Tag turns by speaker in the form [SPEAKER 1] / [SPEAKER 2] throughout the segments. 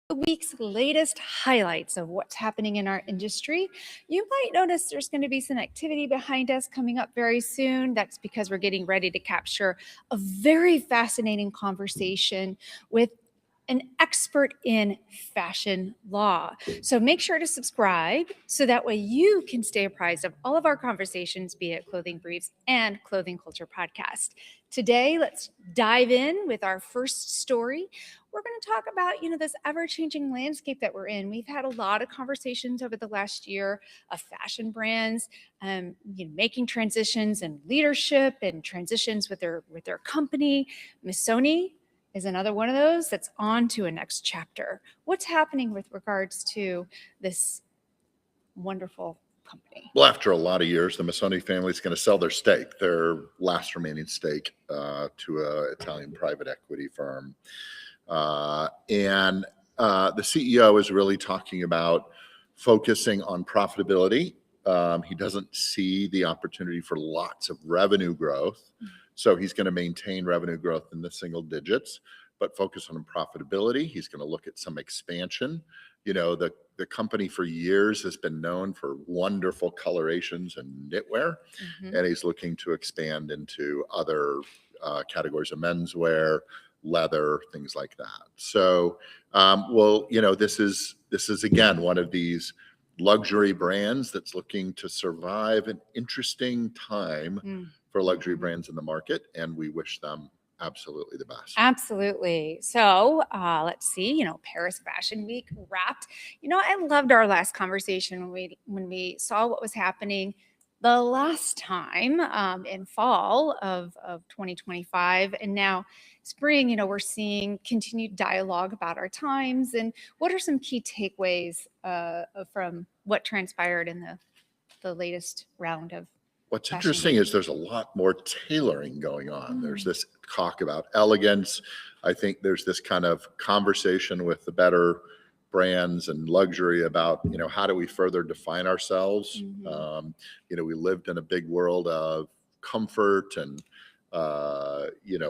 [SPEAKER 1] The week's latest highlights of what's happening in our industry. You might notice there's going to be some activity behind us coming up very soon. That's because we're getting ready to capture a very fascinating conversation with an expert in fashion law. So make sure to subscribe so that way you can stay apprised of all of our conversations, be it Clothing Briefs and Clothing Culture Podcast. Today, let's dive in with our first story. We're going to talk about, this ever-changing landscape that we're in. We've had a lot of conversations over the last year of fashion brands, making transitions and leadership and transitions with their company. Missoni is another one of those that's on to a next chapter. What's happening with regards to this wonderful company?
[SPEAKER 2] Well, after a lot of years, the Missoni family is going to sell their stake, their last remaining stake, to an Italian private equity firm. And the CEO is really talking about focusing on profitability. He doesn't see the opportunity for lots of revenue growth. So he's going to maintain revenue growth in the single digits, but focus on profitability. He's going to look at some expansion. The company for years has been known for wonderful colorations and knitwear, and he's looking to expand into other categories of menswear, leather, things like that. So, this is again one of these luxury brands that's looking to survive an interesting time for luxury brands in the market, and we wish them absolutely the best.
[SPEAKER 1] Absolutely. So let's see, Paris Fashion Week wrapped. I loved our last conversation when we saw what was happening the last time in fall of 2025. And now spring, we're seeing continued dialogue about our times. And what are some key takeaways from what transpired in the latest round of
[SPEAKER 2] What's interesting is there's a lot more tailoring going on. There's this talk about elegance. I think there's this kind of conversation with the better brands and luxury about, how do we further define ourselves? We lived in a big world of comfort and,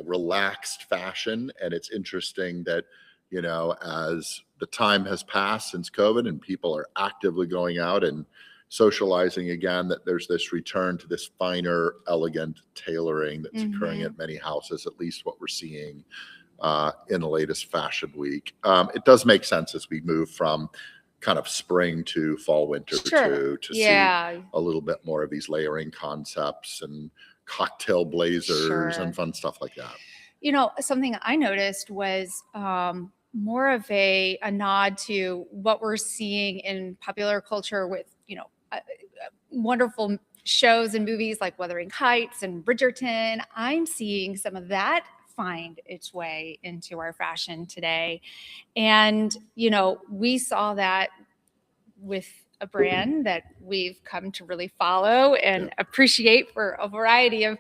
[SPEAKER 2] relaxed fashion. And it's interesting that, as the time has passed since COVID and people are actively going out and socializing again, that there's this return to this finer, elegant tailoring that's occurring at many houses, at least what we're seeing in the latest fashion week. It does make sense as we move from kind of spring to fall, winter to see a little bit more of these layering concepts and cocktail blazers and fun stuff like that.
[SPEAKER 1] Something I noticed was more of a nod to what we're seeing in popular culture with, wonderful shows and movies like Wuthering Heights and Bridgerton. I'm seeing some of that find its way into our fashion today. And, we saw that with a brand that we've come to really follow and appreciate for a variety of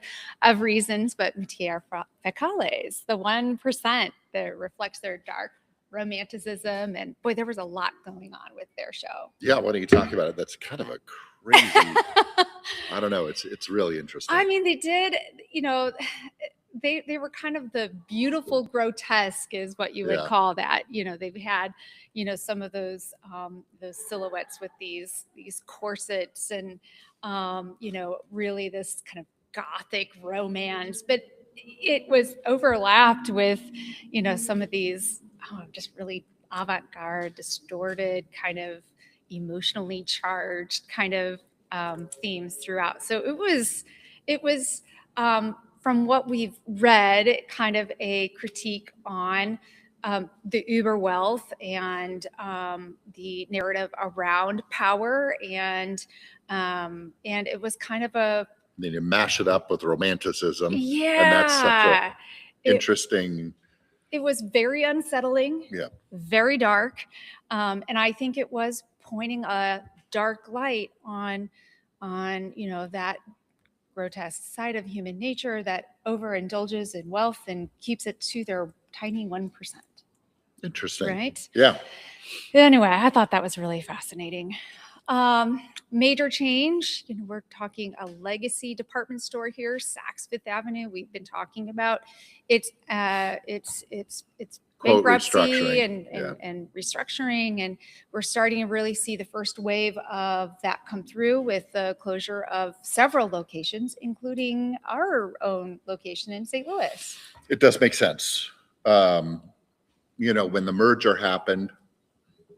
[SPEAKER 1] reasons, but Matière Fecales, the 1% that reflects their dark romanticism. And boy, there was a lot going on with their show.
[SPEAKER 2] Yeah, why don't you talk about it? That's kind of a crazy, I don't know, it's really interesting.
[SPEAKER 1] I mean, they did, they were kind of the beautiful grotesque is what you would call that. They've had, some of those silhouettes with these corsets and, really this kind of gothic romance, but it was overlapped with, some of these just really avant-garde, distorted, kind of emotionally charged kind of themes throughout. So it was from what we've read, kind of a critique on the uber wealth and the narrative around power, and it was kind of a.
[SPEAKER 2] Then you mash it up with romanticism.
[SPEAKER 1] Yeah,
[SPEAKER 2] and that's such a interesting.
[SPEAKER 1] It was very unsettling.
[SPEAKER 2] Yeah,
[SPEAKER 1] very dark, and I think it was pointing a dark light on that grotesque side of human nature that overindulges in wealth and keeps it to their tiny 1%.
[SPEAKER 2] Interesting.
[SPEAKER 1] Right?
[SPEAKER 2] Yeah.
[SPEAKER 1] Anyway, I thought that was really fascinating. Major change. We're talking a legacy department store here, Saks Fifth Avenue. We've been talking about it's
[SPEAKER 2] quote
[SPEAKER 1] bankruptcy
[SPEAKER 2] restructuring.
[SPEAKER 1] and,
[SPEAKER 2] Yeah.
[SPEAKER 1] and restructuring. And we're starting to really see the first wave of that come through with the closure of several locations, including our own location in St. Louis.
[SPEAKER 2] It does make sense. When the merger happened,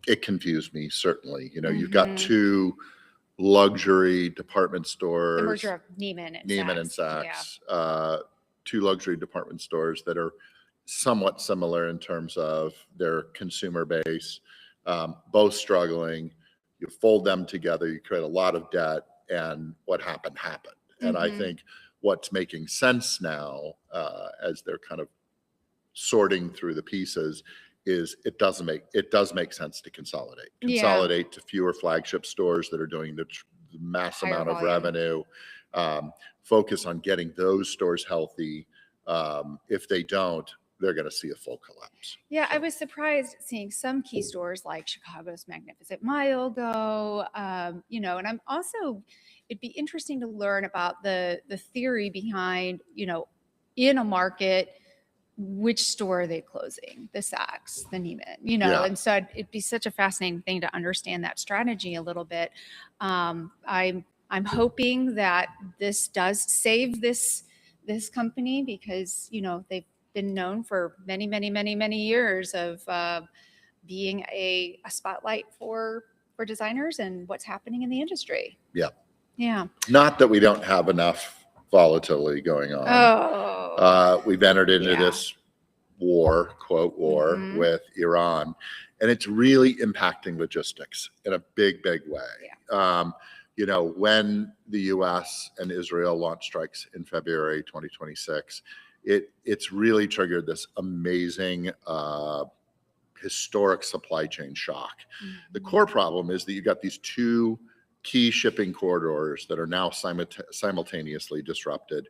[SPEAKER 2] it confused me, certainly. You've got two luxury department stores.
[SPEAKER 1] The merger of Neiman and
[SPEAKER 2] Saks. Two luxury department stores that are somewhat similar in terms of their consumer base, both struggling. You fold them together, you create a lot of debt, and what happened. And I think what's making sense now, as they're kind of sorting through the pieces, is it does make sense to consolidate to fewer flagship stores that are doing the mass
[SPEAKER 1] Higher
[SPEAKER 2] amount of
[SPEAKER 1] volume.
[SPEAKER 2] revenue, focus on getting those stores healthy. If they don't, they're going to see a full collapse.
[SPEAKER 1] Yeah, I was surprised seeing some key stores like Chicago's Magnificent Mile go, and I'm also, it'd be interesting to learn about the theory behind, in a market, which store are they closing, the Saks, the Neiman, and so it'd be such a fascinating thing to understand that strategy a little bit. I'm hoping that this does save this company because, they've been known for many, many, many, many years of being a spotlight for designers and what's happening in the industry. Yeah.
[SPEAKER 2] Not that we don't have enough volatility going on. We've entered into this war, quote war, with Iran, and it's really impacting logistics in a big, big way. When the U.S. and Israel launched strikes in February 2026, it's really triggered this amazing historic supply chain shock. The core problem is that you got these two key shipping corridors that are now simultaneously disrupted.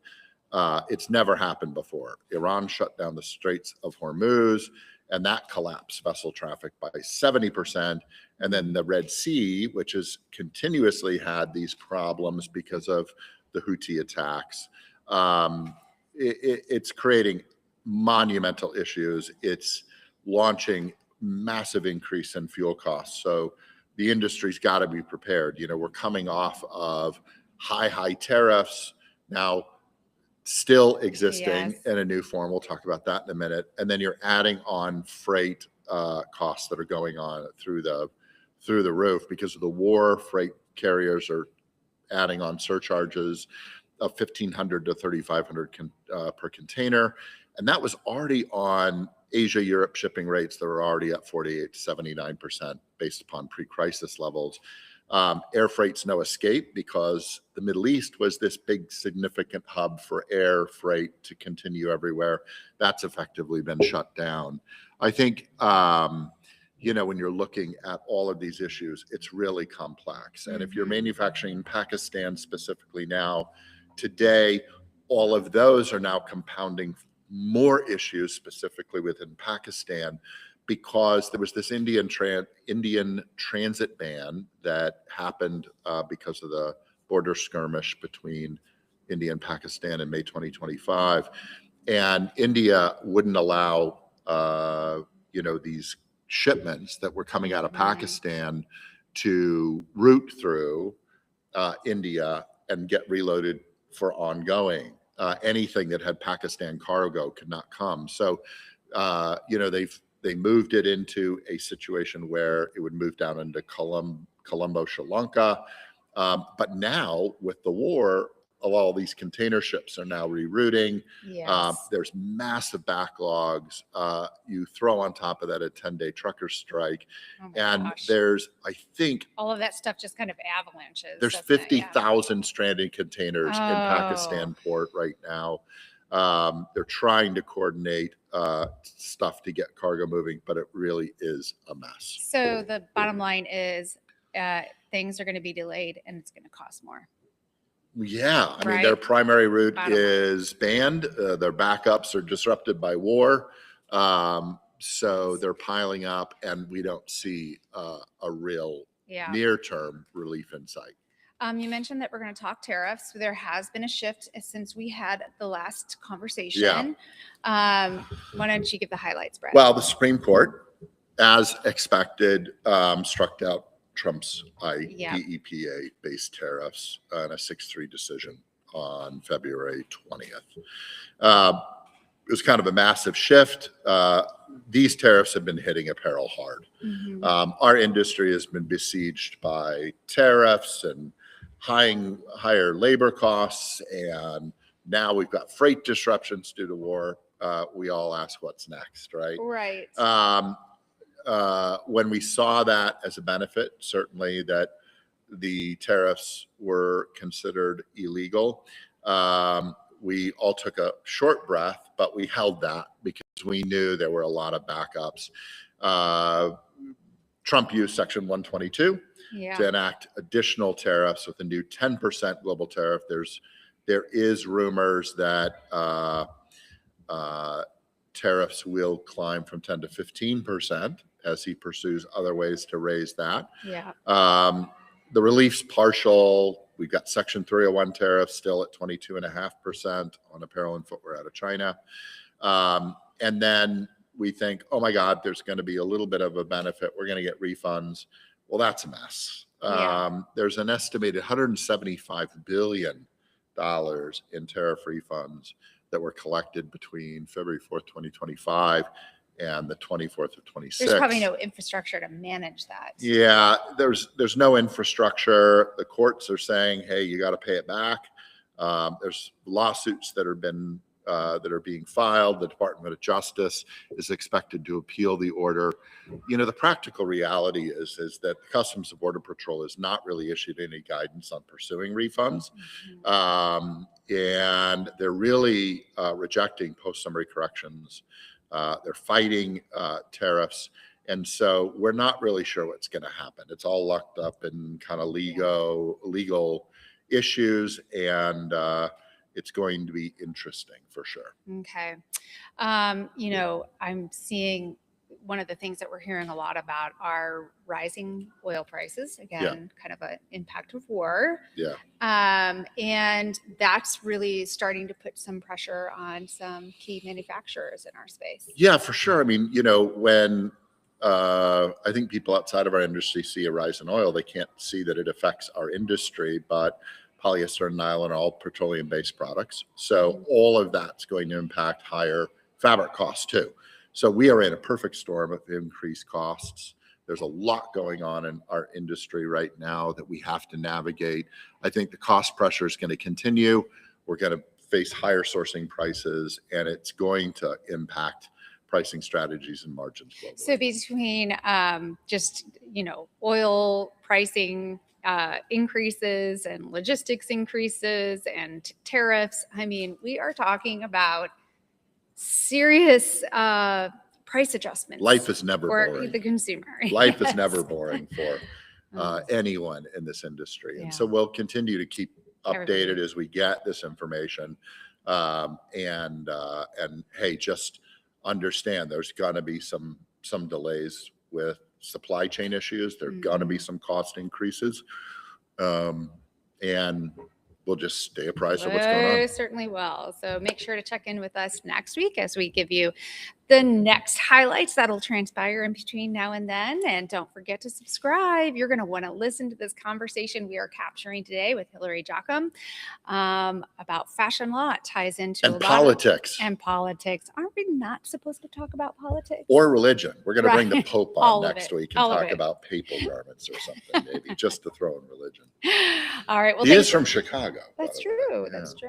[SPEAKER 2] It's never happened before. Iran shut down the Straits of Hormuz, and that collapsed vessel traffic by 70%. And then the Red Sea, which has continuously had these problems because of the Houthi attacks, it's creating monumental issues. It's launching massive increase in fuel costs. So the industry's got to be prepared. We're coming off of high tariffs, now still existing in a new form. We'll talk about that in a minute. And then you're adding on freight costs that are going on through the roof because of the war. Freight carriers are adding on surcharges of $1,500 to $3,500 per container. And that was already on Asia-Europe shipping rates that were already at 48 to 79% based upon pre-crisis levels. Air freight's no escape because the Middle East was this big significant hub for air freight to continue everywhere. That's effectively been shut down. I think, when you're looking at all of these issues, it's really complex. And if you're manufacturing in Pakistan specifically now, today, all of those are now compounding more issues specifically within Pakistan, because there was this Indian transit ban that happened because of the border skirmish between India and Pakistan in May 2025. And India wouldn't allow, these shipments that were coming out of Pakistan to route through India and get reloaded for ongoing. Anything that had Pakistan cargo could not come. So, they moved it into a situation where it would move down into Colombo, Sri Lanka. But now with the war, all these container ships are now rerouting. There's massive backlogs. You throw on top of that a 10-day trucker strike. There's, I think,
[SPEAKER 1] all of that stuff just kind of avalanches.
[SPEAKER 2] There's 50,000 stranded containers in Pakistan port right now. They're trying to coordinate stuff to get cargo moving, but it really is a mess.
[SPEAKER 1] So the bottom line is things are going to be delayed and it's going to cost more.
[SPEAKER 2] Yeah. I mean, their primary route is banned. Their backups are disrupted by war. So they're piling up, and we don't see a real near-term relief in sight.
[SPEAKER 1] You mentioned that we're going to talk tariffs. There has been a shift since we had the last
[SPEAKER 2] Yeah.
[SPEAKER 1] conversation. Why don't you give the highlights, Brett?
[SPEAKER 2] Well, the Supreme Court, as expected, struck out Trump's
[SPEAKER 1] Yeah.
[SPEAKER 2] IEEPA-based tariffs in a 6-3 decision on February 20th. It was kind of a massive shift. These tariffs have been hitting apparel hard.
[SPEAKER 1] Mhm.
[SPEAKER 2] Our industry has been besieged by tariffs and higher labor costs, and now we've got freight disruptions due to war. We all ask what's next, right?
[SPEAKER 1] Right.
[SPEAKER 2] When we saw that as a benefit, certainly that the tariffs were considered illegal, we all took a short breath, but we held that because we knew there were a lot of backups. Trump used Section 122
[SPEAKER 1] Yeah.
[SPEAKER 2] to enact additional tariffs with a new 10% global tariff. There is rumors that tariffs will climb from 10 to 15% as he pursues other ways to raise that.
[SPEAKER 1] Yeah.
[SPEAKER 2] The relief's partial. We've got Section 301 tariffs still at 22.5% on apparel and footwear out of China. And then we think, oh my God, there's going to be a little bit of a benefit. We're going to get refunds. Well, that's a mess.
[SPEAKER 1] Yeah.
[SPEAKER 2] There's an estimated $175 billion in tariff refunds that were collected between February 4th, 2025 and the 24th of 26.
[SPEAKER 1] There's probably no infrastructure to manage that.
[SPEAKER 2] Yeah, there's no infrastructure. The courts are saying, hey, you got to pay it back. There's lawsuits that are being filed. The Department of Justice is expected to appeal the order. You know, the practical reality is that the Customs and Border Patrol has not really issued any guidance on pursuing refunds. And they're really rejecting post-summary corrections. They're fighting tariffs. And so we're not really sure what's going to happen. It's all locked up in kind of legal issues, and it's going to be interesting for sure.
[SPEAKER 1] Okay. You know, I'm seeing one of the things that we're hearing a lot about are rising oil prices. Again, kind of an impact of war.
[SPEAKER 2] Yeah.
[SPEAKER 1] And that's really starting to put some pressure on some key manufacturers in our space.
[SPEAKER 2] Yeah, for sure. I mean, you know, when I think people outside of our industry see a rise in oil, they can't see that it affects our industry, but polyester and nylon are all petroleum-based products. So all of that's going to impact higher fabric costs too. So we are in a perfect storm of increased costs. There's a lot going on in our industry right now that we have to navigate. I think the cost pressure is going to continue. We're going to face higher sourcing prices, and it's going to impact pricing strategies and margins globally.
[SPEAKER 1] So between just, you know, oil pricing increases and logistics increases and tariffs, I mean, we are talking about serious price adjustments.
[SPEAKER 2] Life is never
[SPEAKER 1] for
[SPEAKER 2] boring.
[SPEAKER 1] The consumer.
[SPEAKER 2] Life is never boring for anyone in this industry. And so we'll continue to keep updated as we get this information. And hey, just understand there's going to be some delays with supply chain issues. There's going to be some cost increases. And we'll just stay apprised of what's going on.
[SPEAKER 1] Certainly will. So make sure to check in with us next week as we give you the next highlights that'll transpire in between now and then. And don't forget to subscribe. You're going to want to listen to this conversation we are capturing today with Hillary Jockum about fashion law. It ties into
[SPEAKER 2] and politics.
[SPEAKER 1] And politics. Aren't we not supposed to talk about politics?
[SPEAKER 2] Or religion. We're going to bring the Pope on next week and talk about papal garments or something, maybe, just to throw in religion.
[SPEAKER 1] All right. Well,
[SPEAKER 2] he is from Chicago.
[SPEAKER 1] That's true. That's true.